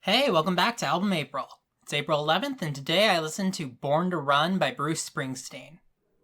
Hey, welcome back to Album April. It's April 11th, and today I listened to Born to Run by Bruce Springsteen.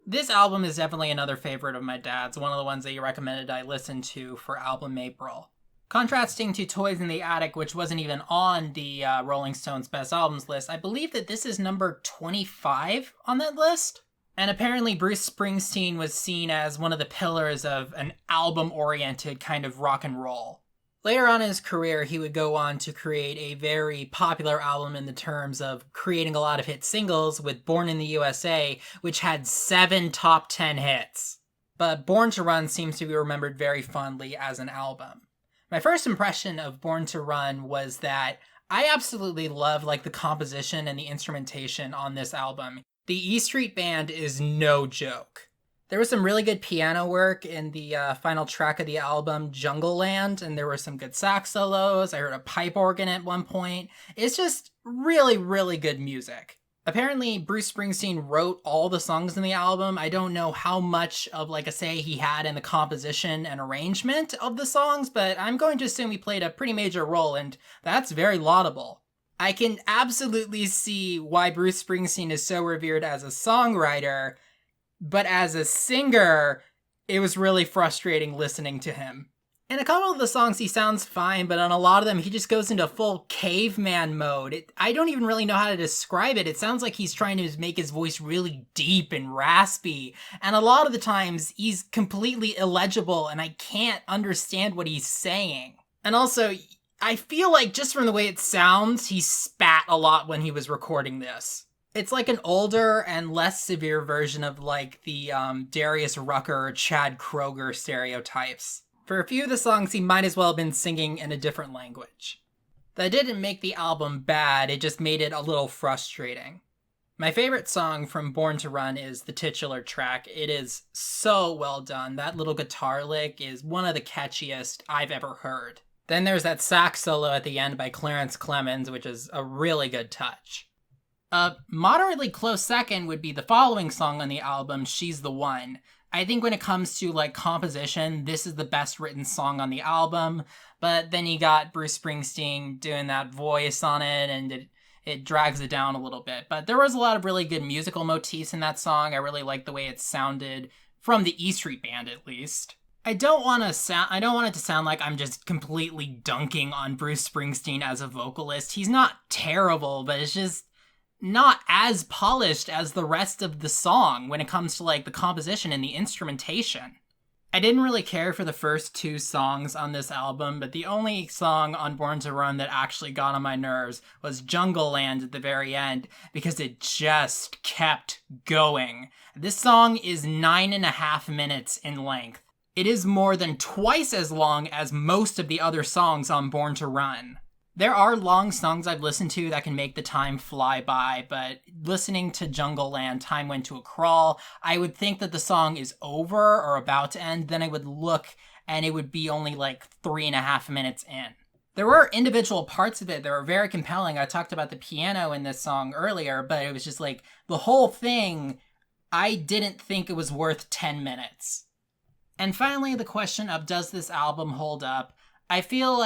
This album is definitely another favorite of my dad's, one of the ones that you recommended I listen to for Album April. Contrasting to Toys in the Attic, which wasn't even on the Rolling Stones Best Albums list, I believe that this is number 25 on that list. And apparently Bruce Springsteen was seen as one of the pillars of an album-oriented kind of rock and roll. Later on in his career, he would go on to create a very popular album in the terms of creating a lot of hit singles with Born in the USA, which had 7 top 10 hits. But Born to Run seems to be remembered very fondly as an album. My first impression of Born to Run was that I absolutely love the composition and the instrumentation on this album. The E Street Band is no joke. There was some really good piano work in the final track of the album, Jungle Land, and there were some good sax solos. I heard a pipe organ at one point. It's just really, really good music. Apparently, Bruce Springsteen wrote all the songs in the album. I don't know how much of a say he had in the composition and arrangement of the songs, but I'm going to assume he played a pretty major role, and that's very laudable. I can absolutely see why Bruce Springsteen is so revered as a songwriter, but as a singer, it was really frustrating listening to him. In a couple of the songs, he sounds fine, but on a lot of them, he just goes into full caveman mode. I don't even really know how to describe it. It sounds like he's trying to make his voice really deep and raspy. And a lot of the times, he's completely illegible, and I can't understand what he's saying. And also, I feel like just from the way it sounds, he spat a lot when he was recording this. It's like an older and less severe version of the Darius Rucker or Chad Kroeger stereotypes. For a few of the songs, he might as well have been singing in a different language. That didn't make the album bad, it just made it a little frustrating. My favorite song from Born to Run is the titular track. It is so well done. That little guitar lick is one of the catchiest I've ever heard. Then there's that sax solo at the end by Clarence Clemons, which is a really good touch. A moderately close second would be the following song on the album, She's the One. I think when it comes to composition, this is the best written song on the album, but then you got Bruce Springsteen doing that voice on it, and it drags it down a little bit. But there was a lot of really good musical motifs in that song. I really liked the way it sounded, from the E Street Band at least. I don't want it to sound like I'm just completely dunking on Bruce Springsteen as a vocalist. He's not terrible, but it's just not as polished as the rest of the song when it comes to the composition and the instrumentation. I didn't really care for the first 2 songs on this album, but the only song on Born to Run that actually got on my nerves was Jungle Land at the very end, because it just kept going. This song is 9.5 minutes in length. It is more than twice as long as most of the other songs on Born to Run. There are long songs I've listened to that can make the time fly by, but listening to Jungle Land, time went to a crawl. I would think that the song is over or about to end, then I would look and it would be only 3.5 minutes in. There were individual parts of it that were very compelling. I talked about the piano in this song earlier, but it was just the whole thing, I didn't think it was worth 10 minutes. And finally, the question of does this album hold up? I feel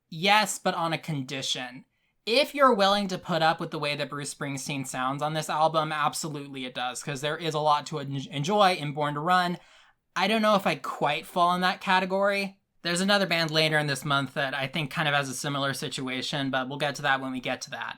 yes, but on a condition. If you're willing to put up with the way that Bruce Springsteen sounds on this album, absolutely it does, because there is a lot to enjoy in Born to Run. I don't know if I quite fall in that category. There's another band later in this month that I think kind of has a similar situation, but we'll get to that when we get to that.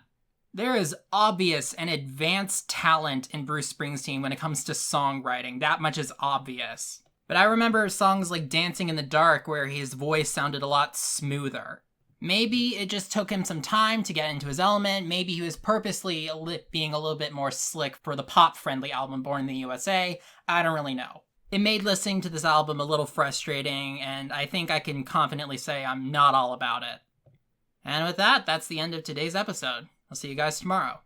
There is obvious and advanced talent in Bruce Springsteen when it comes to songwriting. That much is obvious. But I remember songs like Dancing in the Dark where his voice sounded a lot smoother. Maybe it just took him some time to get into his element. Maybe he was purposely being a little bit more slick for the pop-friendly album Born in the USA. I don't really know. It made listening to this album a little frustrating, and I think I can confidently say I'm not all about it. And with that, that's the end of today's episode. I'll see you guys tomorrow.